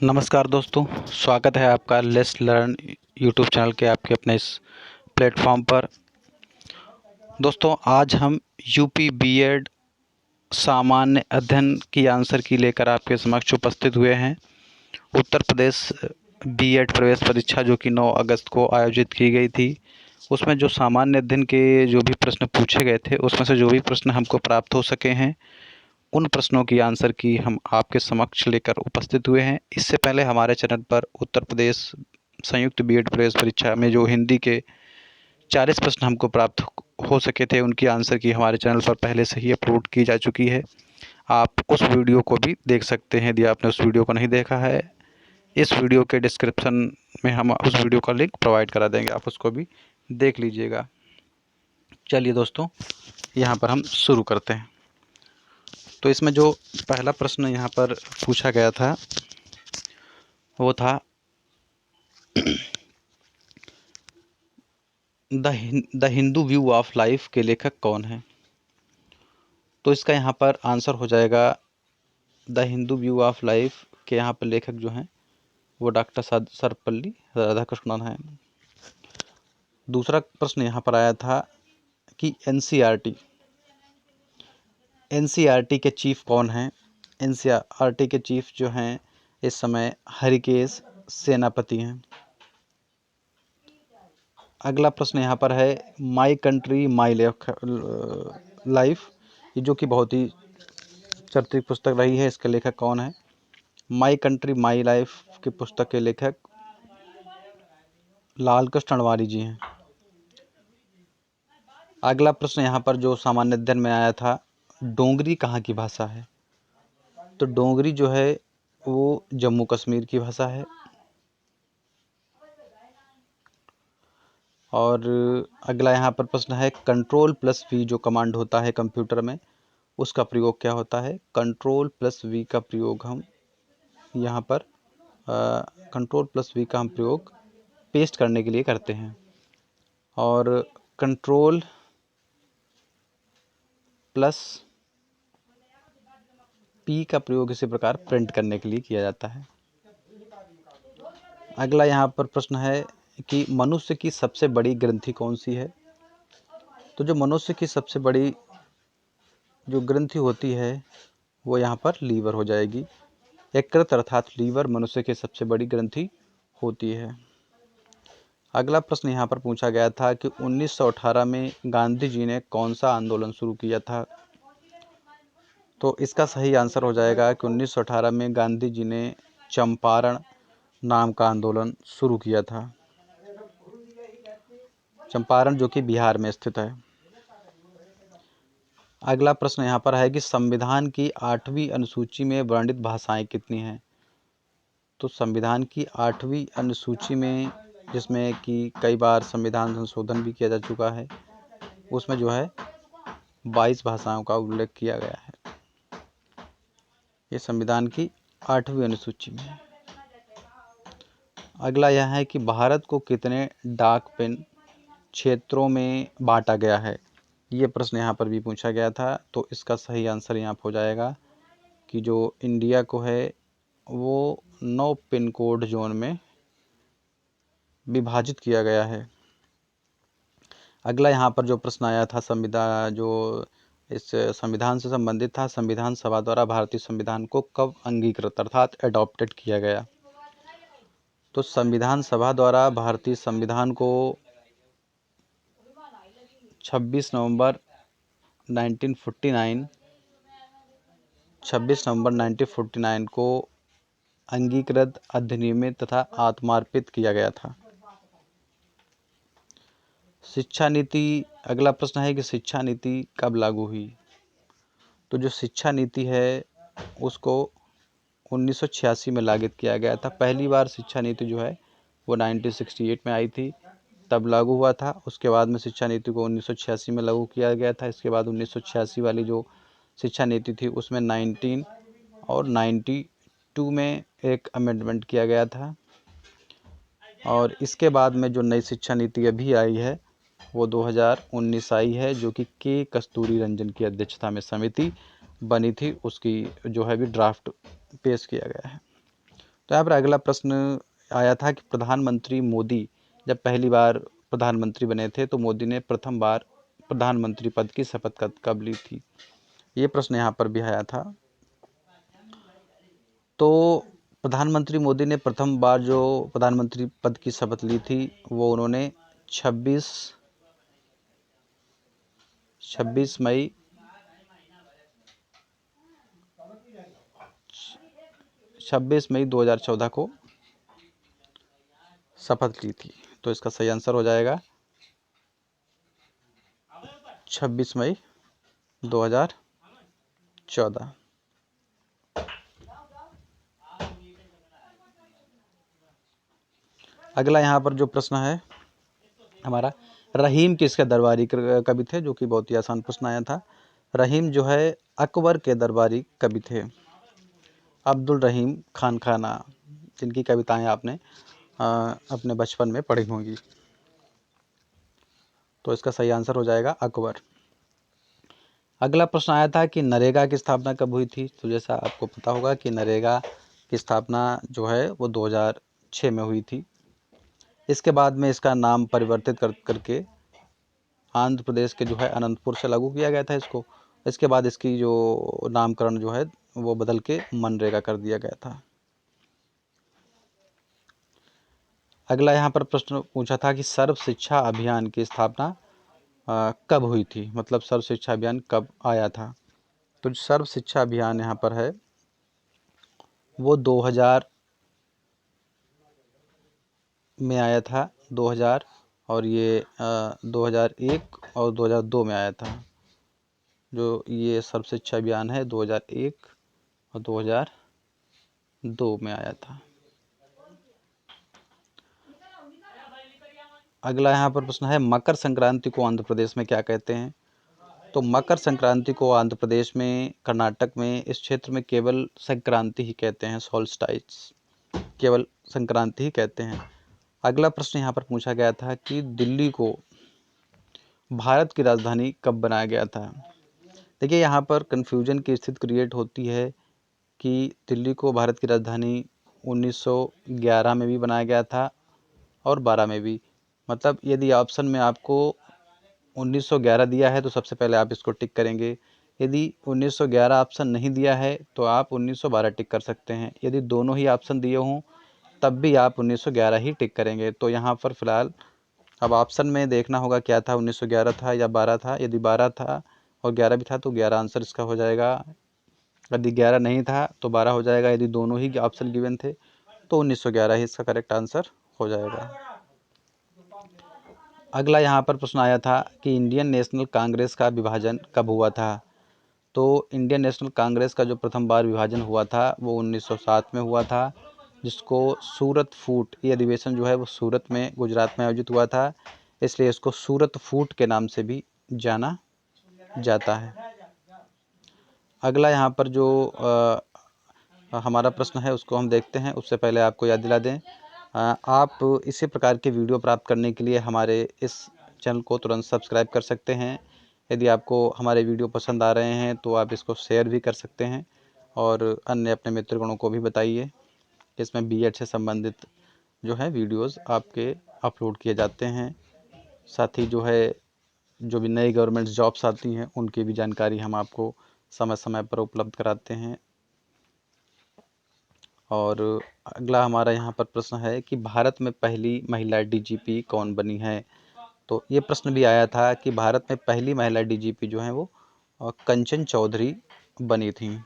नमस्कार दोस्तों, स्वागत है आपका लेट्स लर्न यूट्यूब चैनल के आपके अपने इस प्लेटफॉर्म पर। दोस्तों, आज हम यूपी बीएड सामान्य अध्ययन की आंसर की लेकर आपके समक्ष उपस्थित हुए हैं। उत्तर प्रदेश बीएड प्रवेश परीक्षा जो कि 9 अगस्त को आयोजित की गई थी, उसमें जो सामान्य अध्ययन के जो भी प्रश्न पूछे गए थे, उसमें से जो भी प्रश्न हमको प्राप्त हो सके हैं, उन प्रश्नों की आंसर की हम आपके समक्ष लेकर उपस्थित हुए हैं। इससे पहले हमारे चैनल पर उत्तर प्रदेश संयुक्त बीएड प्रवेश परीक्षा में जो हिंदी के 40 प्रश्न हमको प्राप्त हो सके थे, उनकी आंसर की हमारे चैनल पर पहले से ही अपलोड की जा चुकी है। आप उस वीडियो को भी देख सकते हैं यदि आपने उस वीडियो को नहीं देखा है। इस वीडियो के डिस्क्रिप्शन में हम उस वीडियो का लिंक प्रोवाइड करा देंगे, आप उसको भी देख लीजिएगा। चलिए दोस्तों, यहाँ पर हम शुरू करते हैं। तो इसमें जो पहला प्रश्न यहाँ पर पूछा गया था वो था the Hindu view of life के लेखक कौन है। तो इसका यहाँ पर आंसर हो जाएगा the Hindu view of life के यहाँ पर लेखक जो हैं वो डॉक्टर सर्वपल्ली राधाकृष्णन हैं। दूसरा प्रश्न यहाँ पर आया था कि एनसीईआरटी के चीफ कौन हैं। एनसीईआरटी के चीफ जो हैं इस समय हरिकेश सेनापति हैं। अगला प्रश्न यहाँ पर है माई कंट्री माई लाइफ, ये जो कि बहुत ही चर्चित पुस्तक रही है, इसके लेखक कौन है। माई कंट्री माई लाइफ की पुस्तक के लेखक लाल कृष्ण अडवाणी जी हैं। अगला प्रश्न यहाँ पर जो सामान्य अध्ययन में आया था, डोगरी कहाँ की भाषा है। तो डोगरी जो है वो जम्मू कश्मीर की भाषा है। और अगला यहाँ पर प्रश्न है Ctrl+V जो कमांड होता है कंप्यूटर में, उसका प्रयोग क्या होता है। Ctrl+V का प्रयोग हम यहाँ पर Ctrl+V का हम प्रयोग पेस्ट करने के लिए करते हैं, और Ctrl+P का प्रयोग इसी प्रकार प्रिंट करने के लिए किया जाता है। अगला यहाँ पर प्रश्न है कि मनुष्य की सबसे बड़ी ग्रंथि कौन सी है। तो जो मनुष्य की सबसे बड़ी जो ग्रंथि होती है वो यहाँ पर लीवर हो जाएगी। यकृत अर्थात लीवर मनुष्य की सबसे बड़ी ग्रंथि होती है। अगला प्रश्न यहाँ पर पूछा गया था कि 1918 में गांधी जी ने कौन सा आंदोलन शुरू किया था। तो इसका सही आंसर हो जाएगा कि 1918 में गांधी जी ने चंपारण नाम का आंदोलन शुरू किया था। चंपारण जो कि बिहार में स्थित है। अगला प्रश्न यहाँ पर है कि संविधान की 8वीं अनुसूची में वर्णित भाषाएं कितनी हैं। तो संविधान की 8वीं अनुसूची में, जिसमें कि कई बार संविधान संशोधन भी किया जा चुका है, उसमें जो है 22 भाषाओं का उल्लेख किया गया है। ये संविधान की 8वीं अनुसूची में है। अगला यह है कि भारत को कितने डाक पिन क्षेत्रों में बांटा गया है। ये प्रश्न यहाँ पर भी पूछा गया था। तो इसका सही आंसर यहाँ पर हो जाएगा कि जो इंडिया को है वो 9 पिन कोड जोन में विभाजित किया गया है। अगला यहाँ पर जो प्रश्न आया था इस संविधान से संबंधित था, संविधान सभा द्वारा भारतीय संविधान को कब अंगीकृत अर्थात एडॉप्टेड किया गया। तो संविधान सभा द्वारा भारतीय संविधान को 26 नवंबर 1949 को अंगीकृत, अधिनियमित तथा आत्मार्पित किया गया था। शिक्षा नीति, अगला प्रश्न है कि शिक्षा नीति कब लागू हुई। तो जो शिक्षा नीति है उसको 1986 में लागू किया गया था। पहली बार शिक्षा नीति जो है वो 1968 में आई थी, तब लागू हुआ था। उसके बाद में शिक्षा नीति को 1986 में लागू किया गया था। इसके बाद 1986 वाली जो शिक्षा नीति थी उसमें 19 और 92 में एक अमेंडमेंट किया गया था। और इसके बाद में जो नई शिक्षा नीति अभी आई है वो 2019 आई है, जो कि के कस्तूरी रंजन की अध्यक्षता में समिति बनी थी, उसकी जो है भी ड्राफ्ट पेश किया गया है। तो यहाँ पर अगला प्रश्न आया था कि प्रधानमंत्री मोदी जब पहली बार प्रधानमंत्री बने थे तो मोदी ने प्रथम बार प्रधानमंत्री पद की शपथ कब ली थी, ये प्रश्न यहाँ पर भी आया था। तो प्रधानमंत्री मोदी ने प्रथम बार जो प्रधानमंत्री पद की शपथ ली थी वो उन्होंने 26 मई 2014 को शपथ ली थी। तो इसका सही आंसर हो जाएगा 26 मई 2014। अगला यहाँ पर जो प्रश्न है हमारा, रहीम किसके दरबारी कवि थे, जो कि बहुत ही आसान प्रश्न आया था। रहीम जो है अकबर के दरबारी कवि थे। अब्दुल रहीम खान खाना, जिनकी कविताएं आपने अपने बचपन में पढ़ी होंगी। तो इसका सही आंसर हो जाएगा अकबर। अगला प्रश्न आया था कि नरेगा की स्थापना कब हुई थी। तो जैसा आपको पता होगा कि नरेगा की स्थापना जो है वो 2006 में हुई थी। इसके बाद में इसका नाम परिवर्तित करके आंध्र प्रदेश के जो है अनंतपुर से लागू किया गया था इसको। इसके बाद इसकी जो नामकरण जो है वो बदल के मनरेगा कर दिया गया था। अगला यहाँ पर प्रश्न पूछा था कि सर्व शिक्षा अभियान की स्थापना कब हुई थी, मतलब सर्व शिक्षा अभियान कब आया था। तो सर्व शिक्षा अभियान यहाँ पर है वो 2000 में आया था, 2000 और ये 2001 और 2002 में आया था। जो ये सर्व शिक्षा अभियान है 2001 और 2002 में आया था। अगला यहाँ पर प्रश्न है मकर संक्रांति को आंध्र प्रदेश में क्या कहते हैं। तो मकर संक्रांति को आंध्र प्रदेश में, कर्नाटक में, इस क्षेत्र में केवल संक्रांति ही कहते हैं, सोल्स्टाइस, केवल संक्रांति ही कहते हैं। अगला प्रश्न यहाँ पर पूछा गया था कि दिल्ली को भारत की राजधानी कब बनाया गया था। देखिए यहाँ पर कन्फ्यूजन की स्थिति क्रिएट होती है कि दिल्ली को भारत की राजधानी 1911 में भी बनाया गया था और 12 में भी। मतलब यदि ऑप्शन में आपको 1911 दिया है तो सबसे पहले आप इसको टिक करेंगे। यदि 1911 ऑप्शन नहीं दिया है तो आप 1912 टिक कर सकते हैं। यदि दोनों ही ऑप्शन दिए हों तब भी आप 1911 ही टिक करेंगे। तो यहाँ पर फ़िलहाल अब ऑप्शन में देखना होगा क्या था, 1911 था या 12 था। यदि 12 था और 11 भी था तो 11 आंसर इसका हो जाएगा। यदि 11 नहीं था तो 12 हो जाएगा। यदि दोनों ही ऑप्शन गिवन थे तो 1911 ही इसका करेक्ट आंसर हो जाएगा। अगला यहाँ पर प्रश्न आया था कि इंडियन नेशनल कांग्रेस का विभाजन कब हुआ था। तो इंडियन नेशनल कांग्रेस का जो प्रथम बार विभाजन हुआ था वो 1907 में हुआ था, जिसको सूरत फूट, ये अधिवेशन जो है वो सूरत में, गुजरात में आयोजित हुआ था, इसलिए इसको सूरत फूट के नाम से भी जाना जाता है। अगला यहाँ पर जो हमारा प्रश्न है उसको हम देखते हैं। उससे पहले आपको याद दिला दें, आप इसी प्रकार के वीडियो प्राप्त करने के लिए हमारे इस चैनल को तुरंत सब्सक्राइब कर सकते हैं। यदि आपको हमारे वीडियो पसंद आ रहे हैं तो आप इसको शेयर भी कर सकते हैं और अन्य अपने मित्रगणों को भी बताइए। इसमें बीएड से संबंधित जो है वीडियोस आपके अपलोड किए जाते हैं। साथ ही जो है जो भी नई गवर्नमेंट जॉब्स आती हैं उनकी भी जानकारी हम आपको समय समय पर उपलब्ध कराते हैं। और अगला हमारा यहाँ पर प्रश्न है कि भारत में पहली महिला डीजीपी कौन बनी है। तो ये प्रश्न भी आया था कि भारत में पहली महिला डीजीपी जो है वो कंचन चौधरी बनी थी।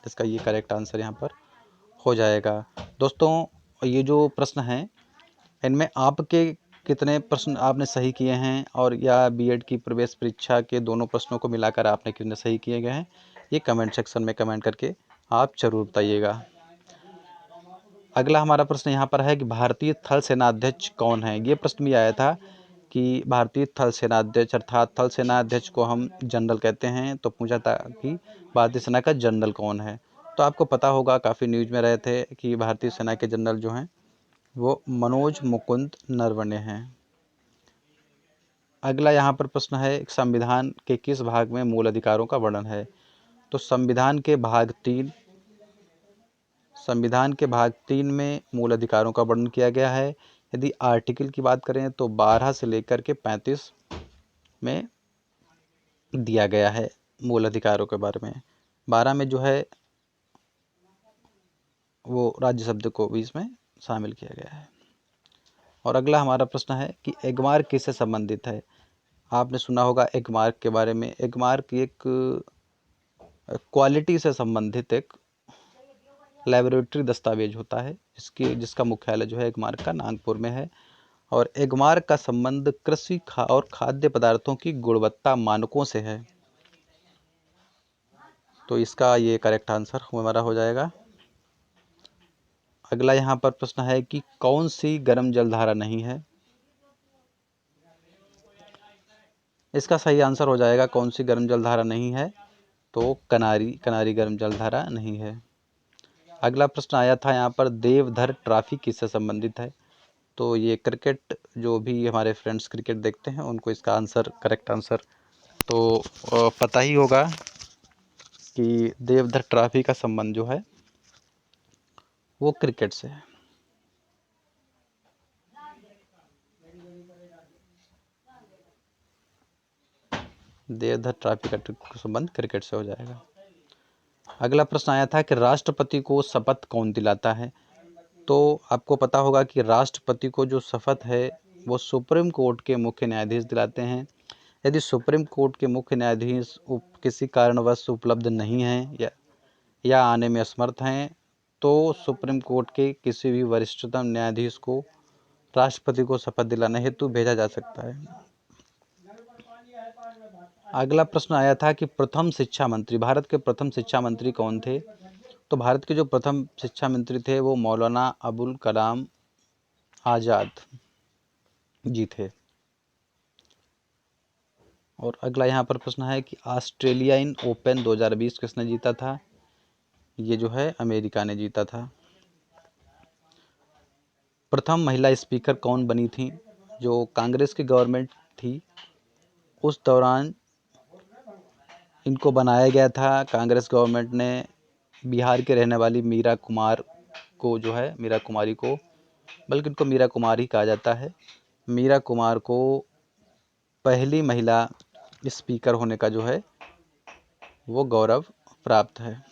इसका ये करेक्ट आंसर यहाँ पर हो जाएगा। दोस्तों ये जो प्रश्न हैं इनमें आपके कितने प्रश्न आपने सही किए हैं, और या बीएड की प्रवेश परीक्षा के दोनों प्रश्नों को मिलाकर आपने कितने सही किए गए हैं, ये कमेंट सेक्शन में कमेंट करके आप ज़रूर बताइएगा। अगला हमारा प्रश्न यहाँ पर है कि भारतीय थल सेनाध्यक्ष कौन है। ये प्रश्न भी आया था कि भारतीय थल सेनाध्यक्ष, अर्थात थल सेनाध्यक्ष को हम जनरल कहते हैं, तो पूछा था कि भारतीय सेना का जनरल कौन है। तो आपको पता होगा, काफ़ी न्यूज़ में रहे थे कि भारतीय सेना के जनरल जो हैं वो मनोज मुकुंद नरवणे हैं। अगला यहाँ पर प्रश्न है संविधान के किस भाग में मूल अधिकारों का वर्णन है। तो संविधान के भाग 3 संविधान के भाग 3 में मूल अधिकारों का वर्णन किया गया है। यदि आर्टिकल की बात करें तो 12 से लेकर के 35 में दिया गया है मूल अधिकारों के बारे में। 12 में जो है वो राज्य शब्द को भी इसमें शामिल किया गया है। और अगला हमारा प्रश्न है कि एगमार्क किससे संबंधित है। आपने सुना होगा एगमार्क के बारे में। एगमार्क एक क्वालिटी से संबंधित एक लैबोरेटरी दस्तावेज होता है जिसका मुख्यालय जो है एगमार्क का नागपुर में है। और एगमार्क का संबंध कृषि और खाद्य पदार्थों की गुणवत्ता मानकों से है। तो इसका ये करेक्ट आंसर हमारा हो जाएगा। अगला यहाँ पर प्रश्न है कि कौन सी गर्म जलधारा नहीं है। इसका सही आंसर हो जाएगा कौन सी गर्म जलधारा नहीं है, तो कनारी गर्म जलधारा नहीं है। अगला प्रश्न आया था यहाँ पर देवधर ट्रॉफी किससे संबंधित है। तो ये क्रिकेट, जो भी हमारे फ्रेंड्स क्रिकेट देखते हैं उनको इसका आंसर, करेक्ट आंसर तो पता ही होगा कि देवधर ट्रॉफी का संबंध जो है वो क्रिकेट से है। देवधर ट्रॉफी का संबंध क्रिकेट से हो जाएगा। अगला प्रश्न आया था कि राष्ट्रपति को शपथ कौन दिलाता है। तो आपको पता होगा कि राष्ट्रपति को जो शपथ है वो सुप्रीम कोर्ट के मुख्य न्यायाधीश दिलाते हैं। यदि सुप्रीम कोर्ट के मुख्य न्यायाधीश किसी कारणवश उपलब्ध नहीं हैं या आने में असमर्थ हैं तो सुप्रीम कोर्ट के किसी भी वरिष्ठतम न्यायाधीश को राष्ट्रपति को शपथ दिलाने हेतु भेजा जा सकता है। अगला प्रश्न आया था कि प्रथम शिक्षा मंत्री, भारत के प्रथम शिक्षा मंत्री कौन थे। तो भारत के जो प्रथम शिक्षा मंत्री थे वो मौलाना अबुल कलाम आज़ाद जी थे। और अगला यहाँ पर प्रश्न है कि ऑस्ट्रेलियन ओपन 2020 किसने जीता था। ये जो है अमेरिका ने जीता था। प्रथम महिला स्पीकर कौन बनी थी। जो कांग्रेस की गवर्नमेंट थी उस दौरान इनको बनाया गया था। कांग्रेस गवर्नमेंट ने बिहार के रहने वाली मीरा कुमारी को, बल्कि इनको मीरा कुमार ही कहा जाता है, मीरा कुमार को पहली महिला स्पीकर होने का जो है वो गौरव प्राप्त है।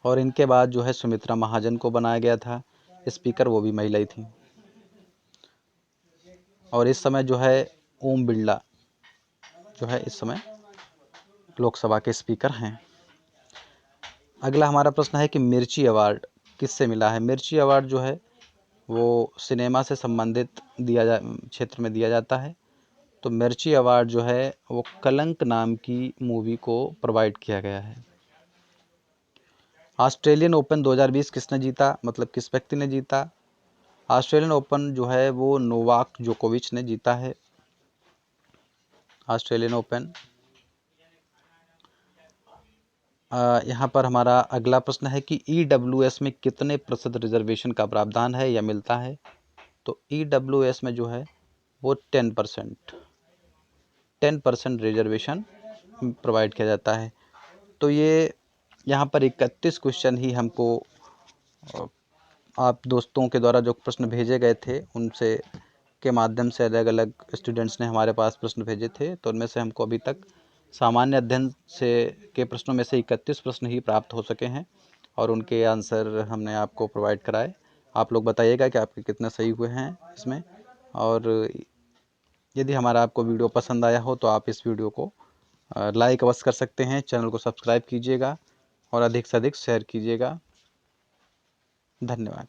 और इनके बाद जो है सुमित्रा महाजन को बनाया गया था स्पीकर, वो भी महिला ही थी। और इस समय जो है ओम बिरला जो है इस समय लोकसभा के स्पीकर हैं। अगला हमारा प्रश्न है कि मिर्ची अवार्ड किससे मिला है। मिर्ची अवार्ड जो है वो सिनेमा से संबंधित क्षेत्र में दिया जाता है। तो मिर्ची अवार्ड जो है वो कलंक नाम की मूवी को प्रोवाइड किया गया है। ऑस्ट्रेलियन ओपन 2020 किसने जीता, मतलब किस व्यक्ति ने जीता। ऑस्ट्रेलियन ओपन जो है वो नोवाक जोकोविच ने जीता है। Australian open. यहाँ पर हमारा अगला प्रश्न है कि EWS में कितने प्रतिशत रिजर्वेशन का प्रावधान है या मिलता है। तो EWS में जो है वो 10% रिजर्वेशन प्रोवाइड किया जाता है। तो ये यहाँ पर 31 क्वेश्चन ही हमको आप दोस्तों के द्वारा जो प्रश्न भेजे गए थे उनसे के माध्यम से अलग अलग स्टूडेंट्स ने हमारे पास प्रश्न भेजे थे। तो उनमें से हमको अभी तक सामान्य अध्ययन से के प्रश्नों में से 31 प्रश्न ही प्राप्त हो सके हैं और उनके आंसर हमने आपको प्रोवाइड कराए। आप लोग बताइएगा कि आपके कितने सही हुए हैं इसमें। और यदि हमारा आपको वीडियो पसंद आया हो तो आप इस वीडियो को लाइक अवश्य कर सकते हैं, चैनल को सब्सक्राइब कीजिएगा और अधिक से अधिक शेयर कीजिएगा। धन्यवाद।